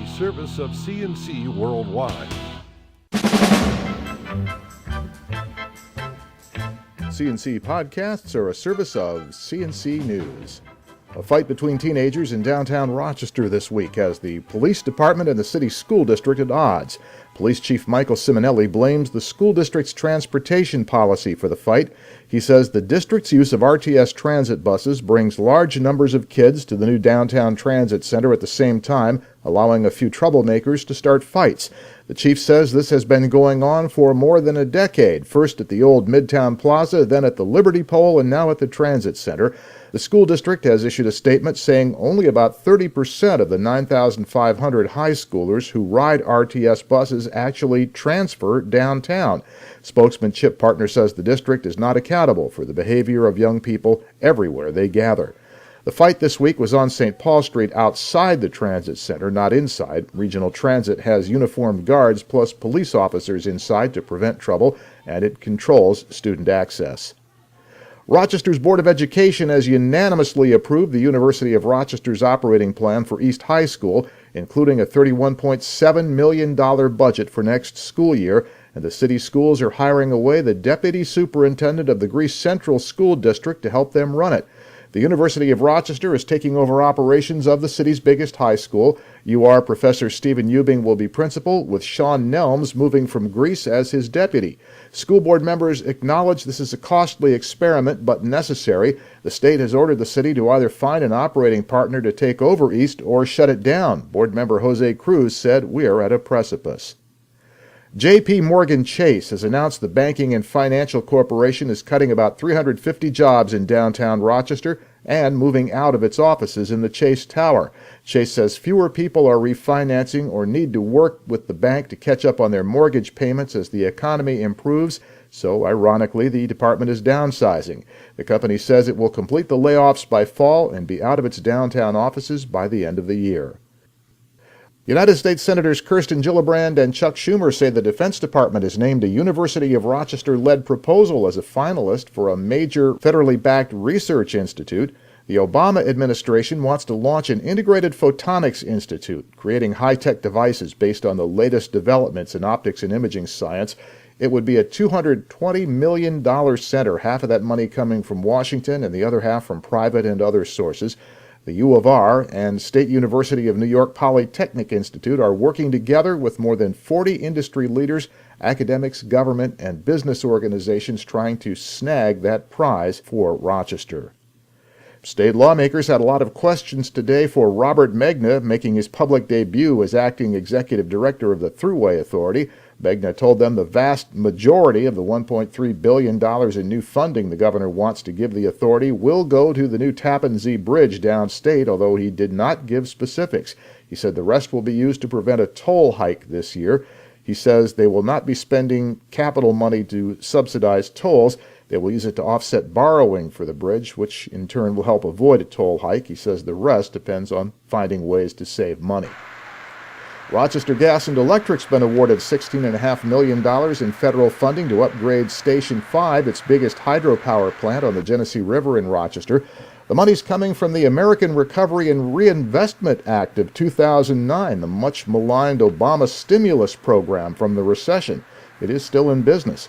a service of CNC Worldwide. CNC podcasts are a service of CNC News. A fight between teenagers in downtown Rochester this week has the police department and the city school district at odds. Police Chief Michael Simonelli blames the school district's transportation policy for the fight. He says the district's use of RTS transit buses brings large numbers of kids to the new downtown transit center at the same time, allowing a few troublemakers to start fights. The chief says this has been going on for more than a decade, first at the old Midtown Plaza, then at the Liberty Pole, and now at the transit center. The school district has issued a statement saying only about 30% of the 9,500 high schoolers who ride RTS buses actually transfer downtown. Spokesman Chip Partner says the district is not accountable for the behavior of young people everywhere they gather. The fight this week was on St. Paul Street outside the transit center, not inside. Regional Transit has uniformed guards plus police officers inside to prevent trouble, and it controls student access. Rochester's Board of Education has unanimously approved the University of Rochester's operating plan for East High School, including a $31.7 million budget for next school year, and the city schools are hiring away the deputy superintendent of the Greece Central School District to help them run it. The University of Rochester is taking over operations of the city's biggest high school. UR Professor Stephen Eubing will be principal, with Sean Nelms moving from Greece as his deputy. School board members acknowledge this is a costly experiment, but necessary. The state has ordered the city to either find an operating partner to take over East or shut it down. Board member Jose Cruz said, "We're at a precipice." J.P. Morgan Chase has announced the Banking and Financial Corporation is cutting about 350 jobs in downtown Rochester and moving out of its offices in the Chase Tower. Chase says fewer people are refinancing or need to work with the bank to catch up on their mortgage payments as the economy improves, so ironically the department is downsizing. The company says it will complete the layoffs by fall and be out of its downtown offices by the end of the year. United States Senators Kirsten Gillibrand and Chuck Schumer say the Defense Department has named a University of Rochester-led proposal as a finalist for a major federally backed research institute. The Obama administration wants to launch an integrated photonics institute, creating high-tech devices based on the latest developments in optics and imaging science. It would be a $220 million center, half of that money coming from Washington and the other half from private and other sources. The U of R and State University of New York Polytechnic Institute are working together with more than 40 industry leaders, academics, government, and business organizations trying to snag that prize for Rochester. State lawmakers had a lot of questions today for Robert Megna, making his public debut as acting executive director of the Thruway Authority. Megna told them the vast majority of the $1.3 billion in new funding the governor wants to give the authority will go to the new Tappan Zee Bridge downstate, although he did not give specifics. He said the rest will be used to prevent a toll hike this year. He says they will not be spending capital money to subsidize tolls. They will use it to offset borrowing for the bridge, which in turn will help avoid a toll hike. He says the rest depends on finding ways to save money. Rochester Gas and Electric's been awarded $16.5 million in federal funding to upgrade Station 5, its biggest hydropower plant on the Genesee River in Rochester. The money's coming from the American Recovery and Reinvestment Act of 2009, the much-maligned Obama stimulus program from the recession. It is still in business.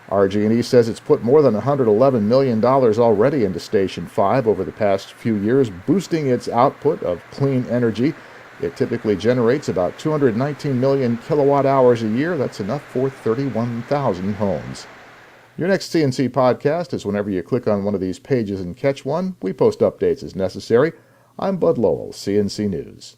RG&E says it's put more than $111 million already into Station 5 over the past few years, boosting its output of clean energy. It typically generates about 219 million kilowatt hours a year. That's enough for 31,000 homes. Your next CNC podcast is whenever you click on one of these pages and catch one. We post updates as necessary. I'm Bud Lowell, CNC News.